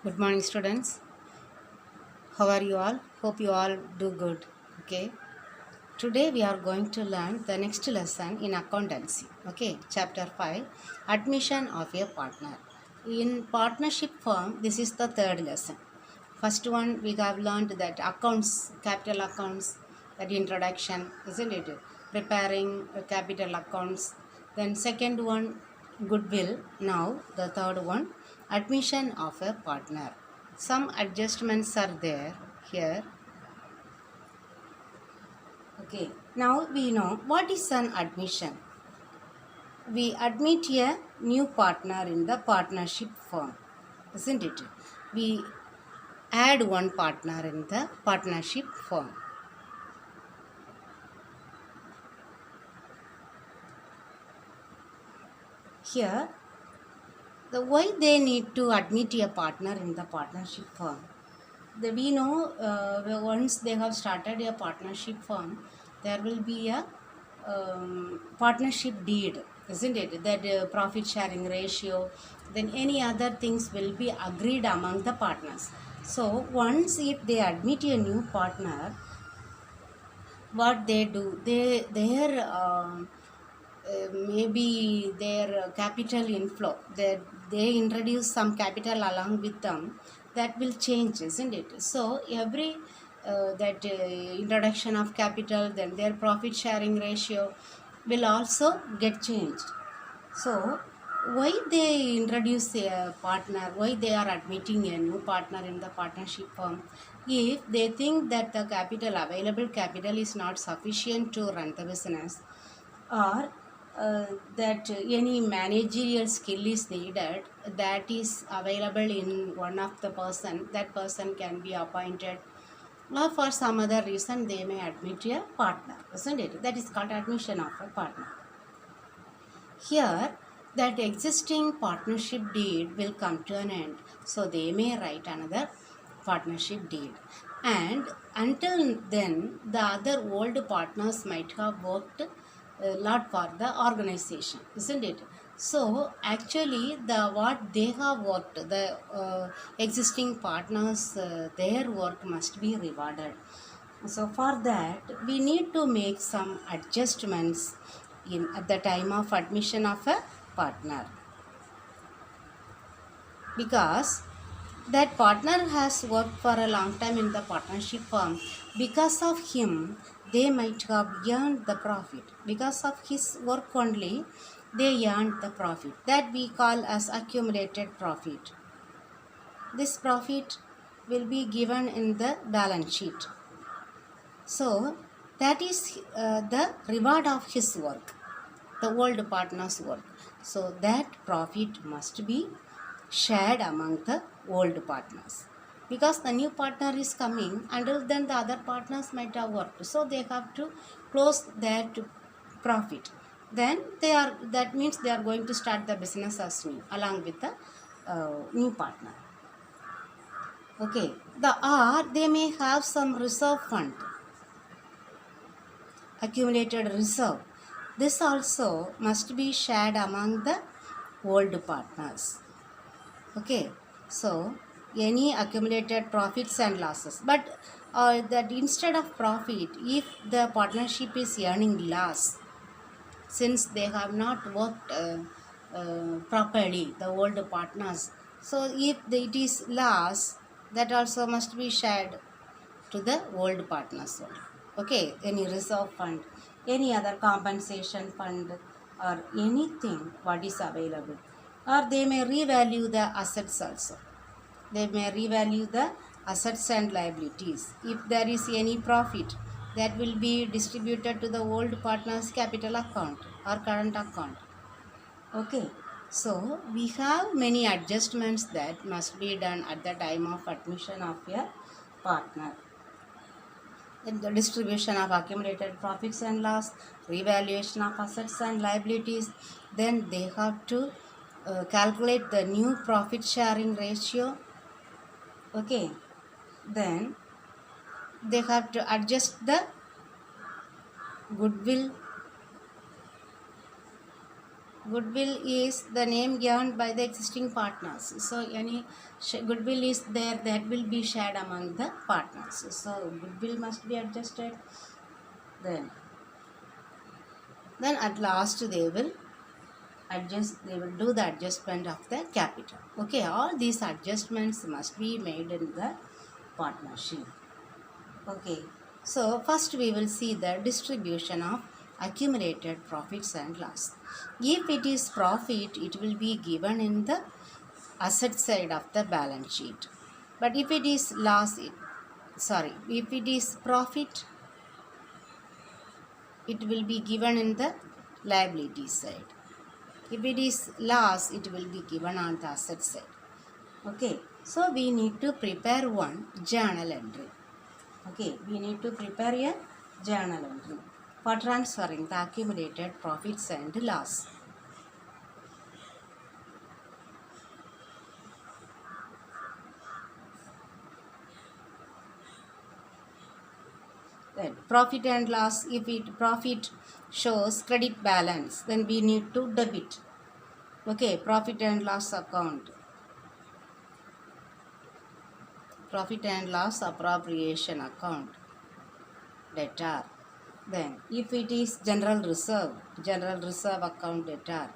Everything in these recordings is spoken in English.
Good morning, students. How are you all? Hope you all do good. Okay. Today we are going to learn the next lesson in accountancy. Okay. Chapter 5, Admission of a partner. In partnership firm, this is the third lesson. First one, we have learned that accounts, capital accounts, that introduction, isn't it? Preparing capital accounts. Then second one, goodwill. Now the third one, admission of a partner. Some adjustments are there here. Okay, now we know what is an admission. We admit a new partner in the partnership firm, isn't it? We add one partner in the partnership firm. Here, the why they need to admit a partner in the partnership firm. We know once they have started a partnership firm, there will be a partnership deed, isn't it? That profit sharing ratio, then any other things will be agreed among the partners. So once if they admit a new partner, what they do, maybe their capital inflow, they introduce some capital along with them, that will change, isn't it? So every that introduction of capital, then their profit sharing ratio will also get changed. So why they introduce a partner, why they are admitting a new partner in the partnership firm? If they think that the capital, available capital, is not sufficient to run the business, or that any managerial skill is needed, that is available in one of the person, that person can be appointed, or for some other reason they may admit a partner, isn't it? That is called admission of a partner. Here, that existing partnership deed will come to an end, so they may write another partnership deed. And until then, the other old partners might have worked a lot for the organization, isn't it? So actually, the what they have worked, the existing partners, their work must be rewarded. So for that, we need to make some adjustments in at the time of admission of a partner, because that partner has worked for a long time in the partnership firm. Because of him, they might have earned the profit. Because of his work only, they earned the profit. That we call as accumulated profit. This profit will be given in the balance sheet. So that is the reward of his work, the old partner's work. So that profit must be shared among the old partners, because the new partner is coming. Until then the other partners might have worked, so they have to close that profit. Then that means they are going to start the business as new along with the new partner. Okay, they may have some reserve fund, accumulated reserve. This also must be shared among the old partners. Okay, so any accumulated profits and losses, but that instead of profit, if the partnership is earning loss, since they have not worked properly, the old partners, so if it is loss, that also must be shared to the old partners. Okay, any reserve fund, any other compensation fund, or anything what is available, or they may revalue the assets also. They may revalue the assets and liabilities. If there is any profit, that will be distributed to the old partner's capital account or current account. Okay, so we have many adjustments that must be done at the time of admission of a partner. The distribution of accumulated profits and loss, revaluation of assets and liabilities. Then they have to calculate the new profit sharing ratio. Okay, then they have to adjust the goodwill. Goodwill is the name given by the existing partners. So any goodwill is there, that will be shared among the partners. So goodwill must be adjusted. Then at last they will do the adjustment of the capital. Okay, all these adjustments must be made in the partnership. Okay, so first we will see the distribution of accumulated profits and loss. If it is profit, it will be given in the asset side of the balance sheet. But if it is loss, if it is profit, it will be given in the liability side. If it is loss, it will be given on the asset side. Okay, so we need to prepare one journal entry. Okay, we need to prepare a journal entry for transferring the accumulated profits and loss. Then profit and loss, if it profit shows credit balance, then we need to debit. Okay, profit and loss account. Profit and loss appropriation account, debtor. Then if it is general reserve account, debtor.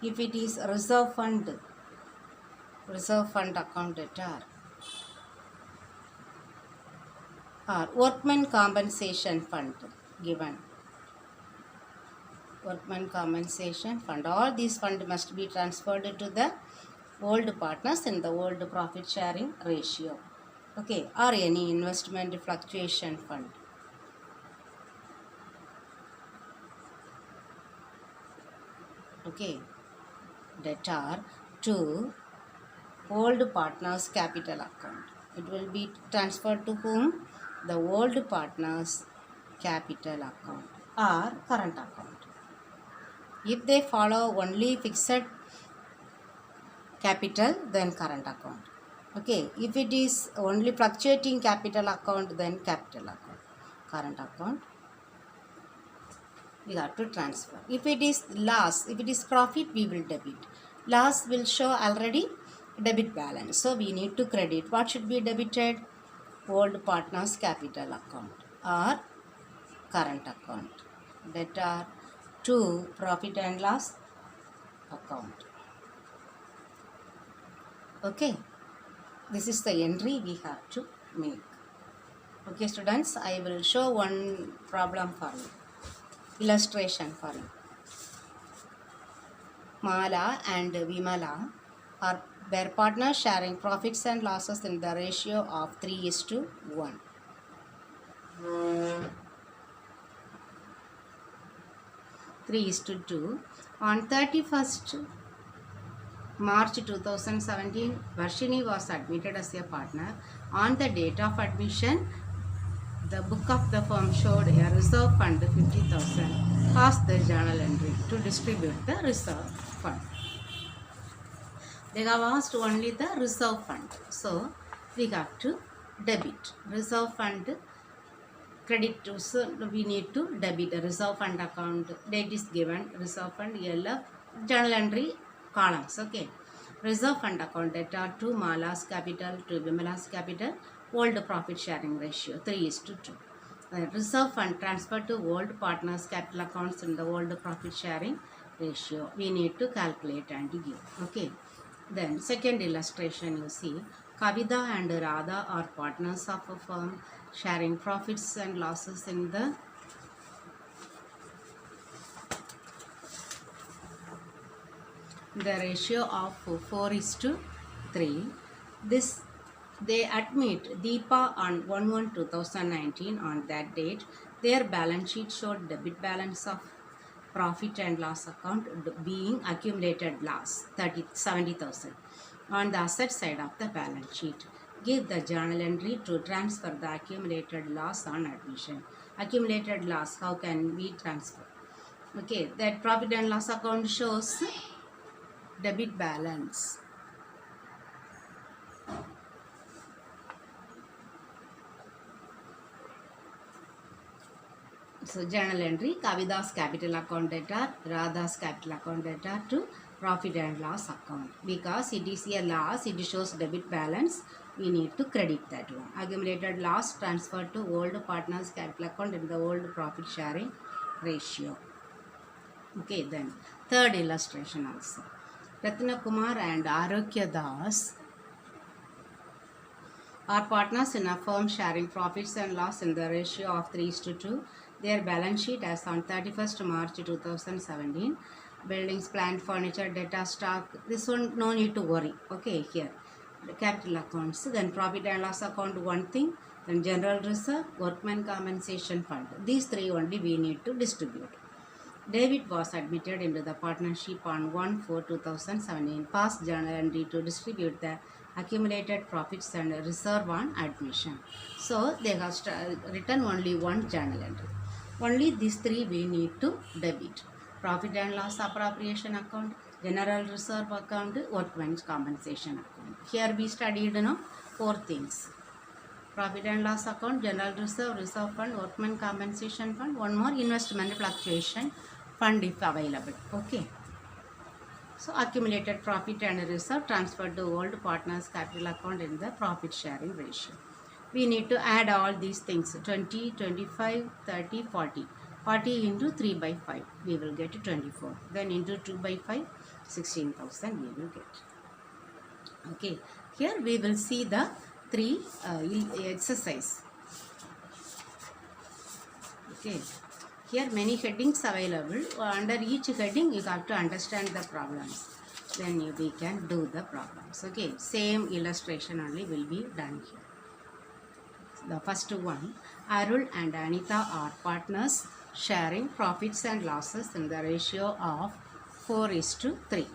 If it is reserve fund account, debtor. Or workman compensation fund given. Workman compensation fund. All these funds must be transferred to the old partners in the old profit sharing ratio. Okay, or any investment fluctuation fund. Okay, debtor to old partners capital account. It will be transferred to whom? The old partners capital account or current account. If they follow only fixed capital, then current account. Okay, if it is only fluctuating capital account, then capital account. Current account, we have to transfer. If it is loss, if it is profit, we will debit. Loss will show already debit balance. So we need to credit. What should be debited? Old partners capital account or current account. Debtor to profit and loss account. Okay, this is the entry we have to make. Okay students, I will show one problem for you, illustration for you. Mala and Vimala are their partners sharing profits and losses in the ratio of 3:1. Three is to 2. On 31st March 2017, Varshini was admitted as a partner. On the date of admission, the book of the firm showed a reserve fund 50,000. Cast the journal entry to distribute the reserve fund. They have asked only the reserve fund. So, we have to debit. Reserve fund credit to, so we need to debit the reserve fund account. Date is given, reserve fund, LF, journal entry, columns. Okay. Reserve fund account, debtor to Mala's capital to Vimala's capital, old profit sharing ratio 3:2. Reserve fund transferred to old partners capital accounts in the old profit sharing ratio. We need to calculate and give. Okay. Then second illustration, you see Kavita and Radha are partners of a firm sharing profits and losses in the ratio of 4:3. This they admit Deepa on 1/1/2019. On that date, their balance sheet showed debit balance of profit and loss account being accumulated loss 70,000 on the asset side of the balance sheet. Give the journal entry to transfer the accumulated loss on admission. Accumulated loss, how can we transfer? Okay, that profit and loss account shows debit balance. So journal entry, Kavida's capital account data, Radha's capital account data to profit and loss account. Because it is a loss, it shows debit balance, we need to credit that one. Accumulated loss transferred to old partner's capital account in the old profit sharing ratio. Okay, then third illustration also. Ratna Kumar and Arogya Das are partners in a firm sharing profits and loss in the ratio of 3:2. Their balance sheet as on 31st March 2017. Buildings, plant, furniture, data, stock. This one no need to worry. Okay, here. The capital accounts. Then profit and loss account one thing. Then general reserve, workman compensation fund. These three only we need to distribute. David was admitted into the partnership on 1/4/2017. Past journal entry to distribute the accumulated profits and reserve on admission. So they have written only one journal entry. Only these three we need to debit. Profit and loss appropriation account, general reserve account, workman's compensation account. Here we studied four things. Profit and loss account, general reserve, reserve fund, workman compensation fund, one more investment fluctuation fund if available. Okay. So accumulated profit and reserve transferred to old partners capital account in the profit sharing ratio. We need to add all these things 20, 25, 30, 40. 40 into 3/5 we will get 24. Then into 2/5 16,000 we will get. Okay. Here we will see the three exercise. Okay. Here many headings available. Under each heading you have to understand the problems. Then we can do the problems. Okay. Same illustration only will be done here. The first one, Arul and Anita are partners sharing profits and losses in the ratio of 4:3.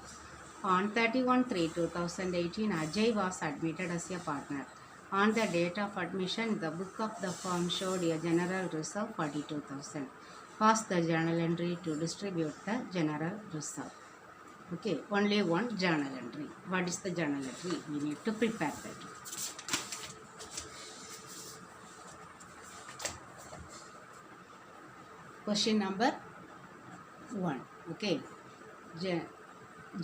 On 31/3/2018, Ajay was admitted as a partner. On the date of admission, the book of the firm showed a general reserve 42,000. Pass the journal entry to distribute the general reserve. Okay, only one journal entry. What is the journal entry? We need to prepare that. Question number 1. Okay,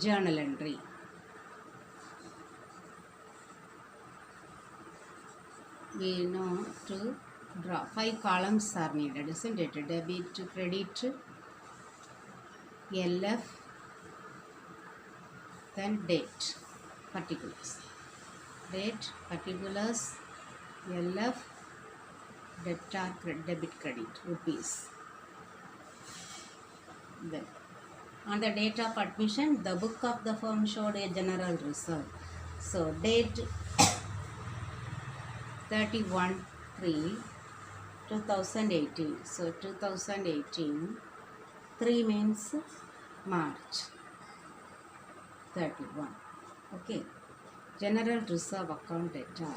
journal entry. We know to draw 5 columns are needed, isn't it? Debit, credit, LF, then date, particulars. Date, particulars, LF, debit, credit, rupees. Then, on the date of admission, the book of the firm showed a general reserve. So, date 31/3/2018. So, 2018, 3 means March 31. Okay. General reserve account data.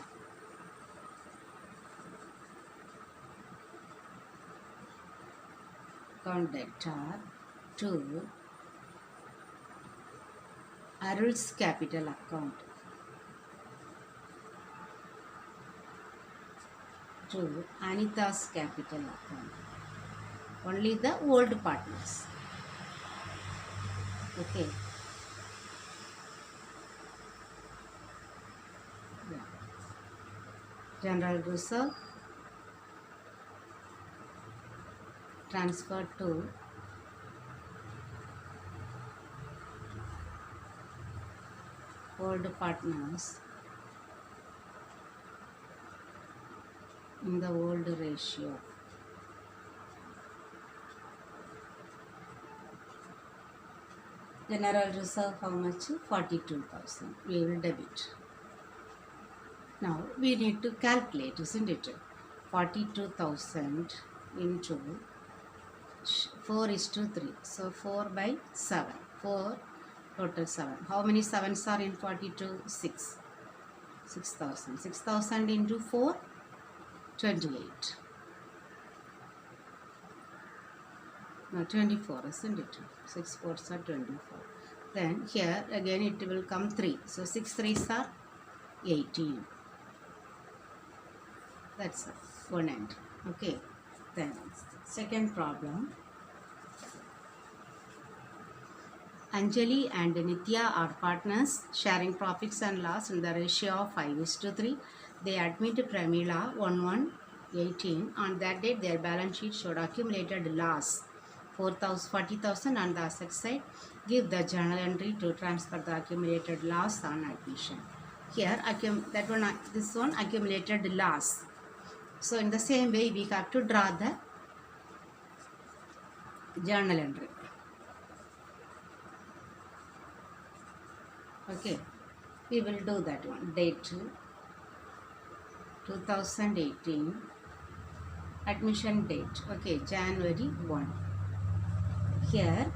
Account data to Arul's capital account to Anita's capital account. Only the old partners. Okay. Yeah. General reserve transferred to old partners in the old ratio. General reserve how much? 42,000. We will debit. Now we need to calculate, isn't it? 42,000 into 4:3. So 4/7. 4 total 7. How many 7s are in 42? 6. 6,000. 6,000 into 4, 28. No, 24, isn't it? 6 4s are 24. Then here again it will come 3. So 6 3s are 18. That's one end. Okay. Then Second problem. Anjali and Nitya are partners sharing profits and loss in the ratio of 5:3. They admit Pramila 1118. On that date, their balance sheet showed accumulated loss 40,000 on the asset side. Give the journal entry to transfer the accumulated loss on admission. Here, this one accumulated loss. So, in the same way, we have to draw the journal entry. Okay, we will do that one. Date 2018, admission date. Okay, January 1. Here,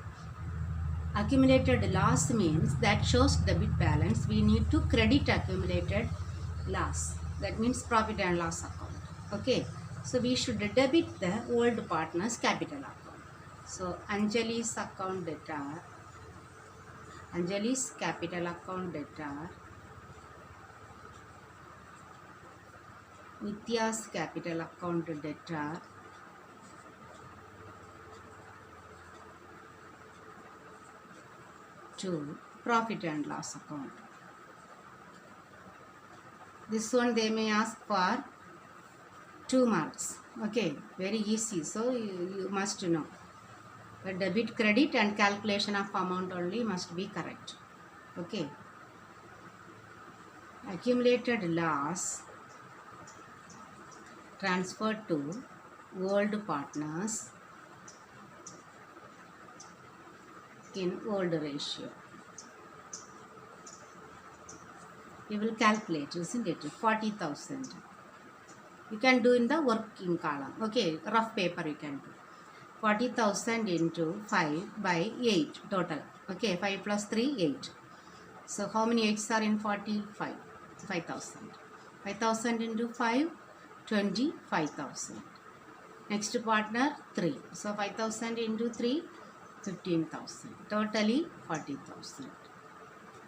accumulated loss means that shows debit balance. We need to credit accumulated loss. That means profit and loss account. Okay, so we should debit the old partner's capital account. So, Anjali's account debtor. Anjali's capital account debtor, Nitya's capital account debtor, to profit and loss account. This one they may ask for 2 marks. Okay, very easy. So you must know. But debit, credit and calculation of amount only must be correct. Okay. Accumulated loss transferred to old partners in old ratio. We will calculate, isn't it? 40,000. You can do in the working column. Okay, rough paper you can do. 40,000 into 5 by 8 total. Okay, 5 plus 3, 8. So, how many 8s are in 45? 5,000. 5,000 into 5, 25,000. Next partner, 3. So, 5,000 into 3, 15,000. Totally 40,000.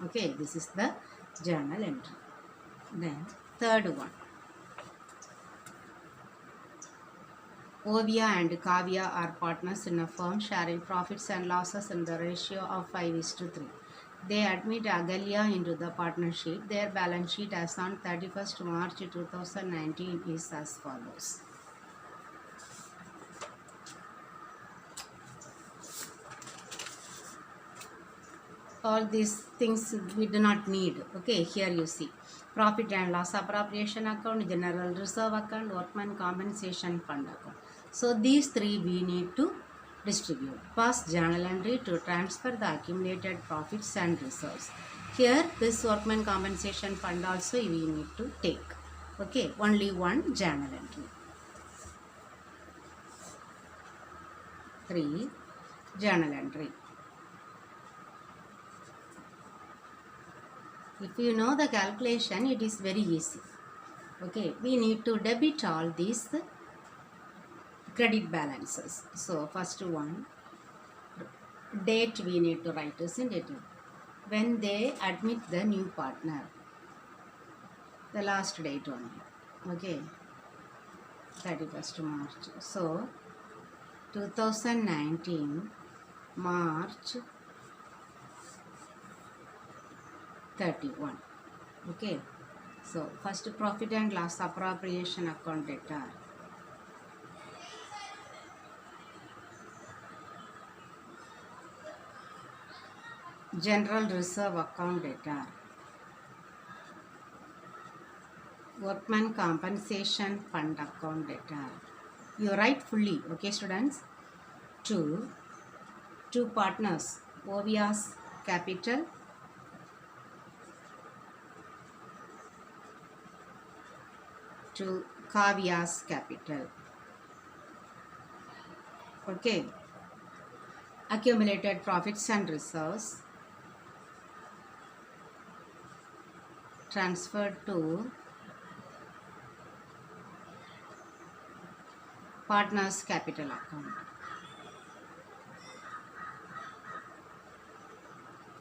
Okay, this is the journal entry. Then, third one. Ovia and Kavya are partners in a firm sharing profits and losses in the ratio of 5:3. They admit Agalya into the partnership. Their balance sheet as on 31st March 2019 is as follows. All these things we do not need. Okay, here you see. Profit and loss appropriation account, general reserve account, workman compensation fund account. So these three we need to distribute. Pass journal entry to transfer the accumulated profits and reserves. Here this workman compensation fund also we need to take. Okay, only one journal entry. 3. Journal entry. If you know the calculation, it is very easy. Okay, we need to debit all these credit balances. So, first one, date we need to write, isn't it? When they admit the new partner. The last date only. Okay, 31st March. So, 2019, March 31. Okay, so first profit and loss appropriation account debtor. General reserve account debtor. Workman compensation fund account debtor. You write fully, okay students? Two partners, Ovia's capital, to Kavya's capital. Okay. Accumulated profits and reserves transferred to partner's capital account.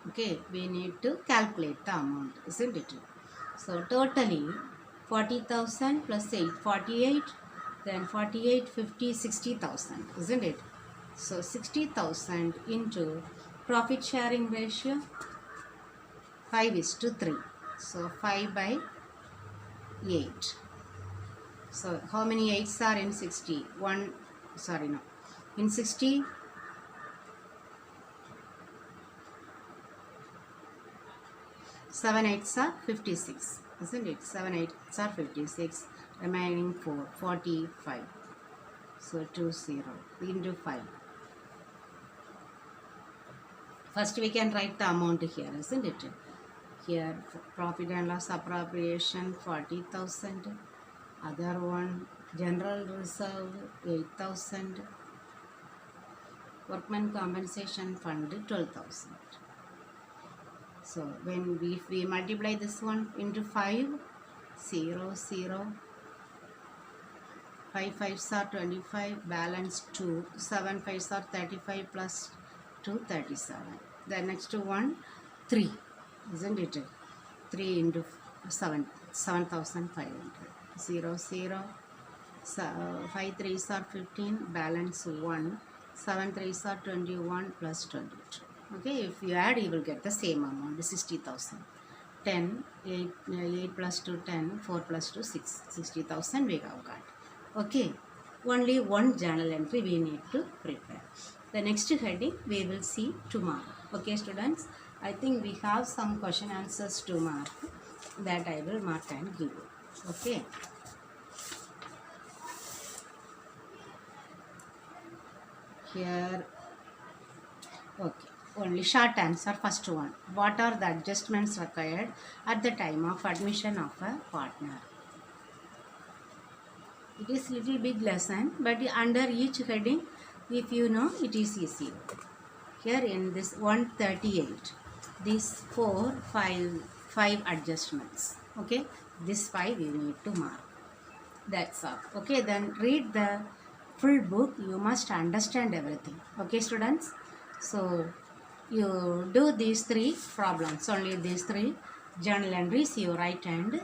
Okay, we need to calculate the amount, isn't it? So, totally 40,000 plus 8, 48, Then 48, 50, 60,000, isn't it? So 60,000 into profit sharing ratio 5:3. So 5 by 8. So how many 8s are in 60? In 60, 7 8s are 56, isn't it? 7 8s are 56. Remaining 4, 45. So 20 into 5. First we can write the amount here, isn't it? Here profit and loss appropriation 40,000. Other one general reserve 8,000. Workman compensation fund 12,000. So when we multiply this one into 5, 0 0. 5 5s are 25, balance 2, 7 5s are 35 plus 2, 37. The next one 3, isn't it? 3 into 7, 7,500. 0 0. 5 3s are 15, balance 1, 7 3s are 21 plus 22. Okay, if you add, you will get the same amount, 60,000. 10, 8 plus 2, 10, 4 plus 2, 6. 60,000 we have got. Okay, only one journal entry we need to prepare. The next heading we will see tomorrow. Okay, students, I think we have some question answers to mark that I will mark and give you. Okay. Here, okay, only short answer. First one, what are the adjustments required at the time of admission of a partner? It is little big lesson, but under each heading, if you know, it is easy. Here in this 138, these 5 adjustments. Okay, this 5 you need to mark. That's all. Okay, then read the full book. You must understand everything. Okay, students. So you do these 3 problems. Only these 3 journal entries you write and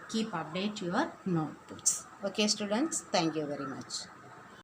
keep update your notebooks. Okay, students. Thank you very much.